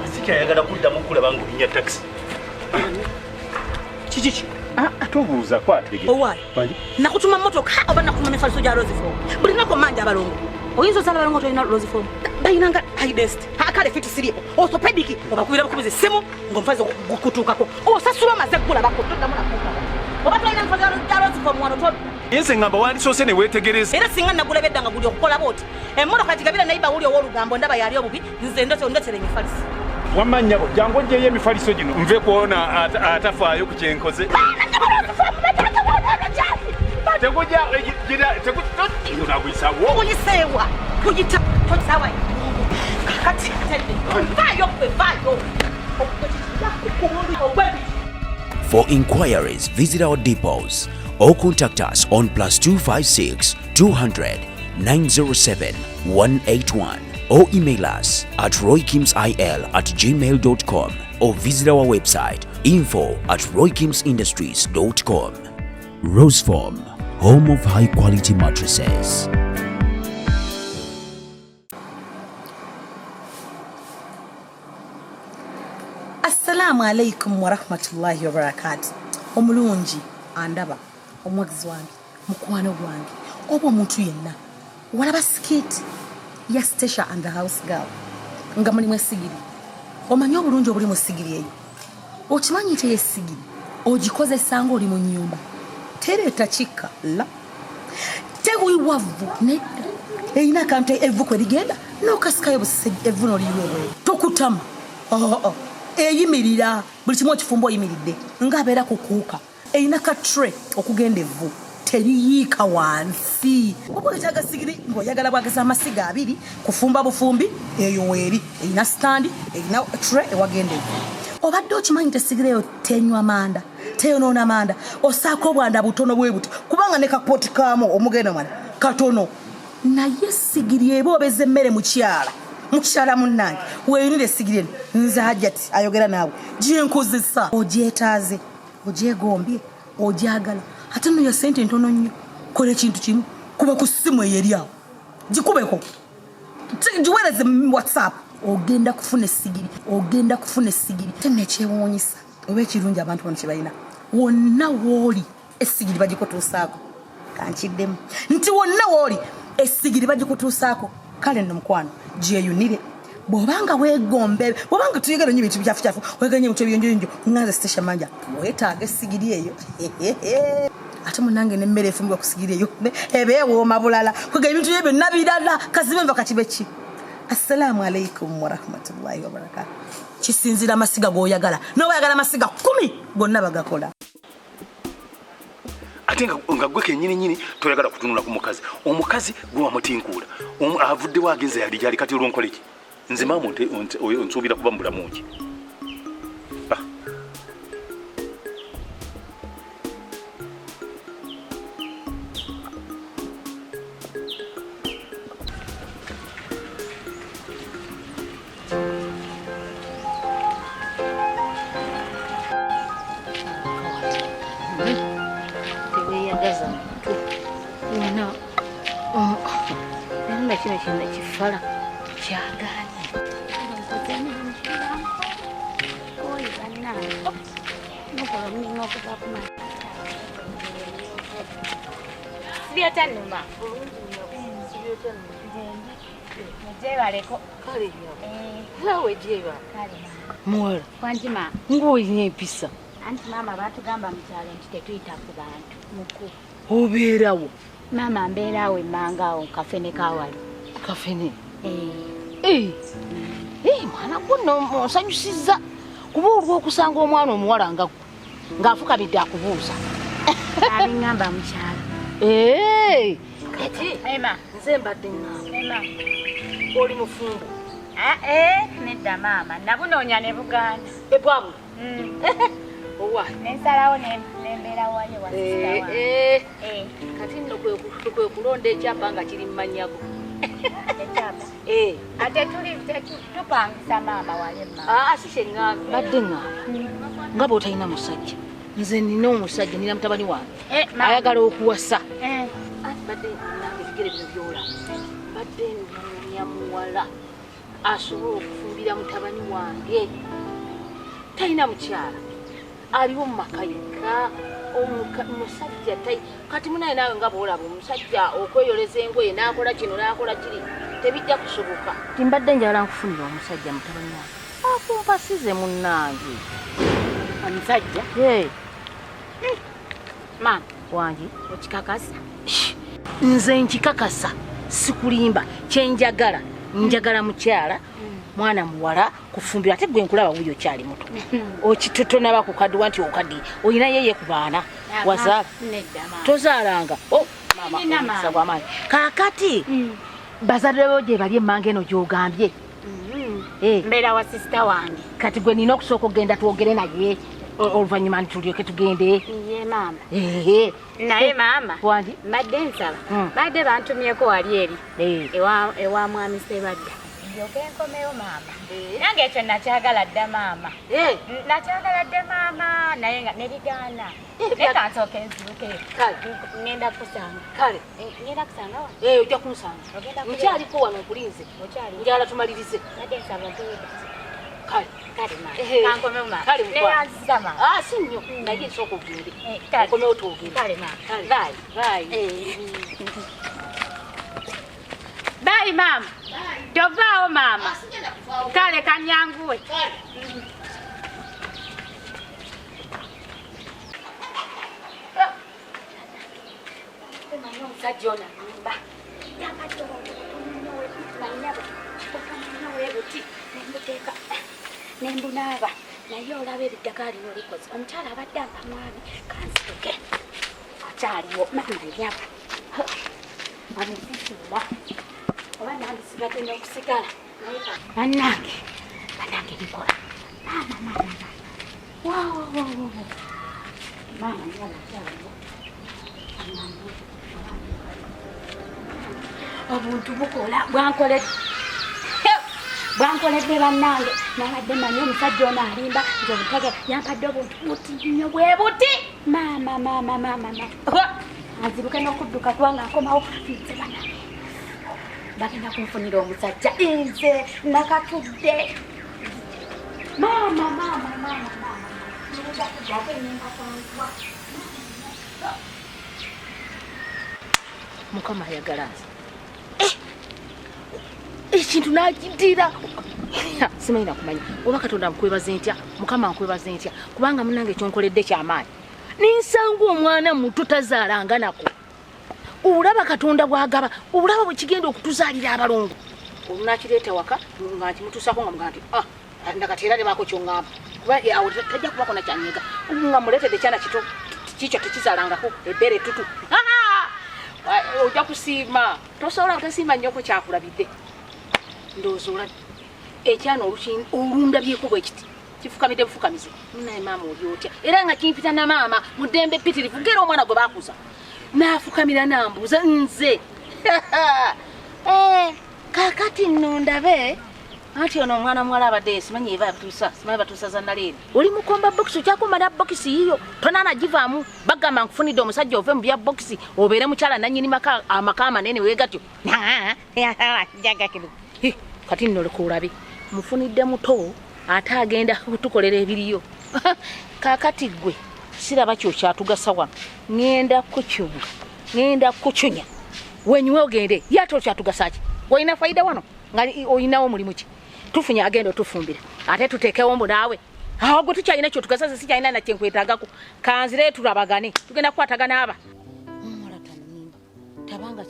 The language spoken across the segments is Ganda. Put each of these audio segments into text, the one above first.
Stecia yagala kuddamu kulaba ng'olinya taxi. Kiki? Tobuuza kwatege. Owaayi. Nakutuma mmotoka oba nakutuma mifaliso gya Rose Form. Buli lunaku manja abalongo. Oyinza osala abalongo tolina Rose Form. Bayinanga hidest. Akale fiti siripo. Orthopedic obakubira bukubiza essimu ng'omufazi gukutuukako. Osasula amaze ggula bakutuddamu nakuuka. Oba tolina mifaliso gya Rose Form wano toli. Yense ngamba wandisoose ne weetegereza. Era singa nagula bedda nga guli okukola booti. Emmotoka gigabira naye bawuli ow'olugambo ndaba yali obubi nze ndotere emifaliso. Wamanya bo jangu njeyo emifaliso gino nve kuona atafaayo ku kyenkoze. Tekuja gira tekutoti unagwisa wo. Kuyisewa kuyita tosawa. Kati tende. Vayo. For inquiries, visit our depots or contact us on +256 200 907 181 or email us at roykimsil@gmail.com or visit our website info@roykimsindustries.com. Rose Form, home of high quality mattresses. Assalamu alaikum wa rahmatullahi wa barakatuh. Omulungi andaba omwagizi wange mukwano gwange oba omuntu yenna walaba skit ya Stecia and the house girl nga mulimu essigiri omanyi obulungi obuli mu ssigiri eyo okimanyi nti essigiri ogikozesa nga oli mu nnyumba tereeta kikka la tewiwavu nedda erina akantu evvu kwe ligenda n'okasikayo evvu n'oliyiwewe tokutama eyimirira buli kimu okifumba oyimiridde ng'abeera kukuuka erina ka tray okugenda evvu teriyiika wansi okwetaaga sigiri ng'oyagala bwageza amasiga abiri kufumba bufumbi eyo weeri erina standi erina tray ewagenda evvu obadde okimanyi nti esigiri eyo tenywa manda teyonoona manda osaako obwanda butono bwe buti kubanga ne kapoti kaamu omugenda mwana katono naye sigiri eba obeza emmere mukyala munnange weeyinira esigiri eno nze hajjati ayogera naawe gyenkozesa ogyetaaze ogyegombye ogyagala ate nno ya sente ntono nnyo kola ekintu kimu kuba ku ssimu eyo eri awo gikubeko giweereze whatsapp ogenda kufuna essigiri tenekyewuunyisa oba ekirungi abantu bano kyebalina wonna wooli essigiri bagikutuusaako kankiddemu nti wonna wooli essigiri bagikutuusaako kale nno mukwano gyeyunire bw'obanga weegombe bw'obanga tuyegera nnyo ebintu bikyafu weeganya ebintu ebiyonjoyonjo nganze Stecia Mayanja weetaaga essigiri eyo ate munange n'emmere efumbibwa ku sigiri eyo ebeewooma bulala kwega ebintu bye byonna birala kazibe nva kati beki. Assalamu alaikum wa rahmatullahi wa barakatuh. Kisinzira amasiga g'oyagala n'oyagala amasiga 10 gonna bagakola. Ate nga gwe kennyini toyagala kutunula ku mukazi omukazi gwe wamutinkuula avudde wagenze yali gyali kati olwonkoleki nze maama onsuubira kuba mubulamungi. Kino kifala kyagaanye muwala ng'olina empisa anti maama batugamba mu kyalo nti tetuyita ku bantu muku obeerawo maama mbeerawo emmanga awo kafene kawali kafene mwana gwo onsanyusizza kuba olw'okusanga omwana omuwala ng'afukamidde akubuuza abiŋŋamba mu kyalo kati nze mbadde ŋŋamba oli mufumbo nedda maama nabunoonya ne bugaana ebwabu owa nensalawo nembeera wayo kati nno kwe kulonda ekyapa nga kiri mu mannyago ekyapa ate tupangisa maama wali si kyeŋŋamba badde ŋŋamba nga bw'otalina musajja nze nina omusajja nina mutabani wange ayagala okuwasa badde nange ebigere bino byolaba badde nnoonya muwala asobola okufumbira mutabani wange talina mukyala aliwo mu maka yekka omusajja kati munaye naawe nga bwolaba omusajja okweyoleza engoye n'akola kino n'akola kiri tebijja kusoboka timbadde njagala nkufunira omusajja mutabani wange akumpasize munnange omusajja maama wange okikakasa nze nkikakasa sikulimba kyenjagala njagala mukyala mwana muwala kufumbira ate gwe nkulaba wuyo kyali muto okitotonaba ku kadduwa nti okaddi olina yeye ku baana wazaala tozaalanga maama kaakati bazadde bo gye bali emmange eno gy'ogambye mbeera wa sisita wange kati gwe nina okusooka okgenda twogere naye oluvannyuma nitulyoke tugende ye maama naye maama mbadde nsaba badde bantumyeko wali eri ewa mwami Sebadda ndyoke nkomeyo maama nange ekyo nakyagala dda maama nakyagala dda maama naye nga nebigaana leka nsooke nzibuke ngenda kusanga kale ngenda kusanga wa ojja kunsanga nkyaliko wano nkulinze njala tumalirize badde nsaba ntuuda kale kankomewo maama kale neyanzika maama si nnyo naye nsooka ogende kale okomewo tuogende kale maama bayi bayi maama tovaawo maama kale kanyanguwe omusajja ono amimba webuti nembuteeka nembunaaba naye olaba ebiddagala lino likoze omukyala abadde anga mwami kanzituke akyaliwo mamiriyaba amusisula oba nange sigadde n'okusigala bannange bikola maama obuntu bukola bwankoledde bannange nabadde manyi omusajja ono alimba nti obutage yampadde obuntu buti nnyo bwe buti maama azibuke n'okudduka kubanga akomawo nze bannange bagenda kunfunira omusajja nze nakatudde maama mukama ayagala nze ekintu nakidira simanyi nakumanya oba katonda nkwebaze ntya mukama nkwebaze ntya kubanga munange kyonkoledde kyamaanyi ninsanga omwana muto tazaalanga nako olaba katonda bwagaba olaba bwekigenda okutuzaalira abalongo olunakireeta waka nga nkimutuusako nga mugaa nti ndakateera nebaako kyongamba kuba awo tajja kubako nakyanyega nga muleetedde kyana kito kikyo tekizaalangako ebbeere etutu ojja kusiima tosobola otasiima nnyoko kyakulabidde ndowooza olabye ekyana olundabyeko bwekiti kifukamidde bufukamize naye maama oli otya era nga kimpita na maama mu ddembe ppitirivu ngera omwana gwe baakuza naafukamira nambuuza nze kaakati nno ndabe anti ono omwana muwala abadde simanyi eba batuusa simanyi batuusa za naleeri oli mukomba bokisi okyakumala bokisi yiyo tonaana givaamu bagamba nkufunidde omusajja ove mu bya bokisi obeere mukyala nannyini amaka amanene weegatyo kati nno leka olabe mufunidde muto ate agenda kutukolera ebiriyo kaakati gwe siraba kyokyatugasa wano ŋŋenda kukyubula ŋŋenda kucunya wenyuwe ogende yate okyatugasaki olina fayida wano nga olinawo mulimu ki tufunye agenda otufumbira ate tuteekewo mbu naawe awo gwe tukyalina kyotugasa si kyalina nakyenkwetaagako kanzire tulabagane tugenda kukwatagana aba omuwala tanyimba tabanga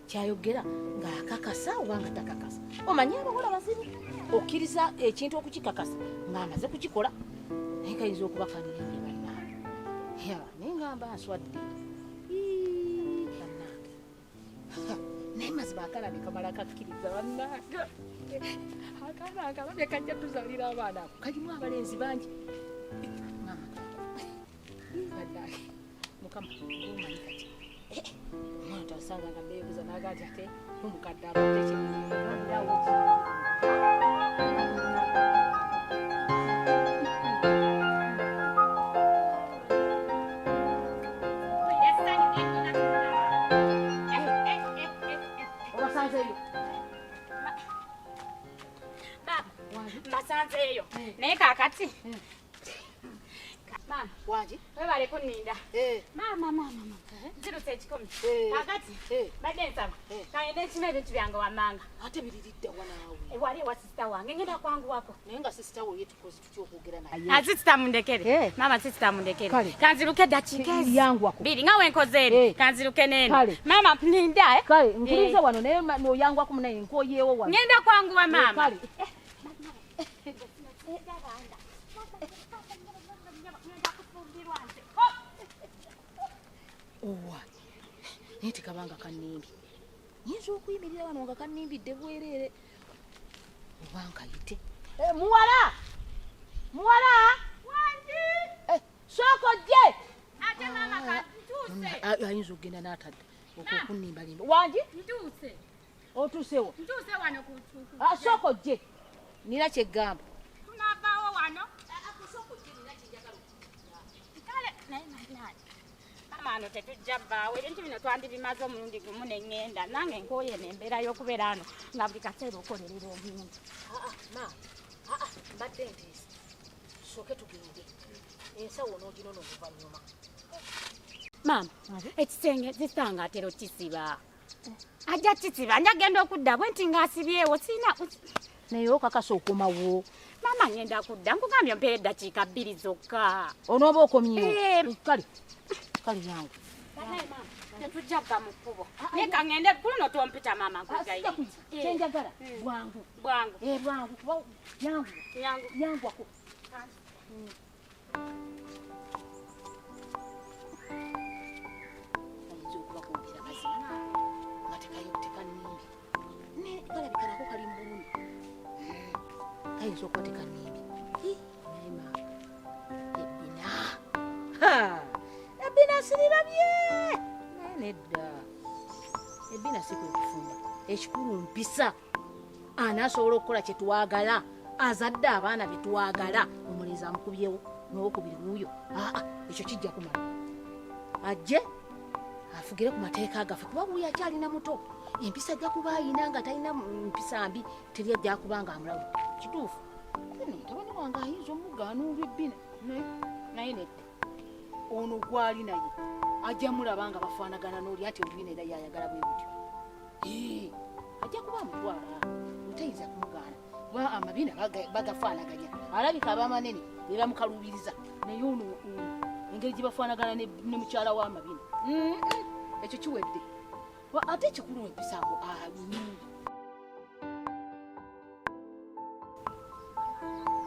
kyayogera ng'akakasa obanga takakasa omanyi abawala bazibu okkiriza ekintu okukikakasa ng'amaze kukikola naye kayinza okubakanira ebye balinaabo naye ngamba nswadde bannange naye mazima akalabe kamala kakkiriza bannange akaana akalabye kajja tuzaalira abaana ako kalimu abalenzi bangi bannange mukama omanyi kati omwana tasanga nga beebuza naga nti ate omukadde abadde kyebulawo mbasanzeeyo naye kaakati mama Wangi? webale kunninda mama nziruse ekikomi kaakati badde nsaba kayina ekima ebintu byange wammanga Ate biriridde wanaawe. wali wa sisita wange ngenda kwanguwako Naye nga sisita we yetukoze tutya okwogera naye. azisita mundekere mama sisita mundekere kanziruke eddakiika Yangwako. biri nga wenkoze eri kanziruke neeno Kale. mama ninda Kale nkulize wano naye noyangwako munaye nkoyeewo wano. ngenda kwanguwa mama Kale. Owa. Naye tekabanga kannimbi. Nyinza okuyimirira wano nga kannimbidde bwereere. Oba nkayite. Muwala! Muwala! Wangi! Sooko ojje! Ate mama kantuuse. Ayinza okugenda n'atadde okunnimbalimba. Wangi? Ntuuse. Otuusewo? Ntuuse wano ku Sooko ojje. Nina kyeggamba. tunavaawo wano. Kale naye nani? Mama ano tetujja bbaawo ebintu bino twandibimaze omulundi gumu ne ŋŋenda nange nkooye n'embeera y'okubeera ano nga buli kaseera okolerera obintu. Mbadde ntiisa. Tusooke tugende. Ensawo n'oginono oluvannyuma. Mama ekisenge zisanga atero kisiba. Ajja kisiba njagenda okudda bwe nti ng'asibyewo sina. Naye okakasa okomawo. Mama ngenda kudda nkugambye mpeera eddakiika 2 zokka. Onooba okomyewo. Kale. Kale yangu. Tetujja bba mu kkubo. Naye ka ŋŋende kuluno tompita mama nkugayire. Kyenjagala bwangu. Bwangu. Bwangu. Yangu. Yangwako. Ayinza okuba kwogera mazima nga tekannimbi. Ne kalabika nako kali mu bulumi. Kayinza okuba tekannimbi. Naye maama ebbina. Ebbina sirirabye. Naye nedda. Ebbina si kwe kufumba. Ekikulu mpisa. Anaasobola okukola kye twagala. Azadde abaana be twagala. Omulenzi amukubyewo n'owokubiri wuuyo. Ekyo kijja kumala. Ajje afugire ku mateeka gaffe kuba wuuyo akyalina muto. Empisa ajja kuba ayina nga talina mpisa mbi teri ajja kuba nga amulabu. Kituufu. Mutabani wange ayinza omugaana olw'ebbina. Naye nedda. Ono gwali naye ajja mulaba nga bafaanagana n'oli ati olwina era yayagala bwe butyo. Ajja kuba amutwala mutayinza kumugaana kuba amabina bagafaanaganya alabika abamanene be bamukaluubiriza naye ono engeri gye bafaanagana ne mukyala w'amabina ekyo kiwedde ate ekikulu empisango nnyingi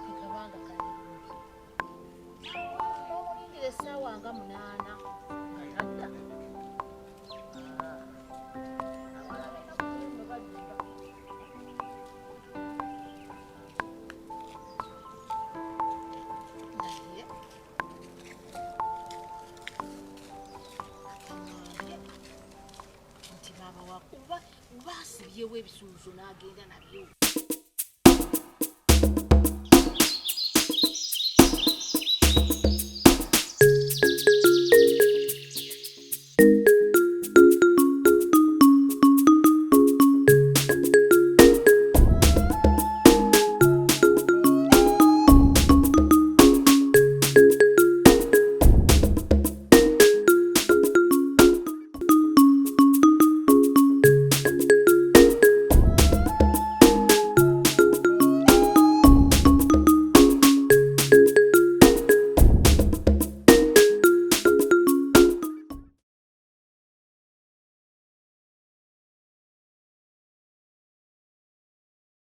tekabanga kalungi omulindira essaawa nga 8 nga tadda nti baba wakuba asibyewo ebisuuzo n'agenda nabyo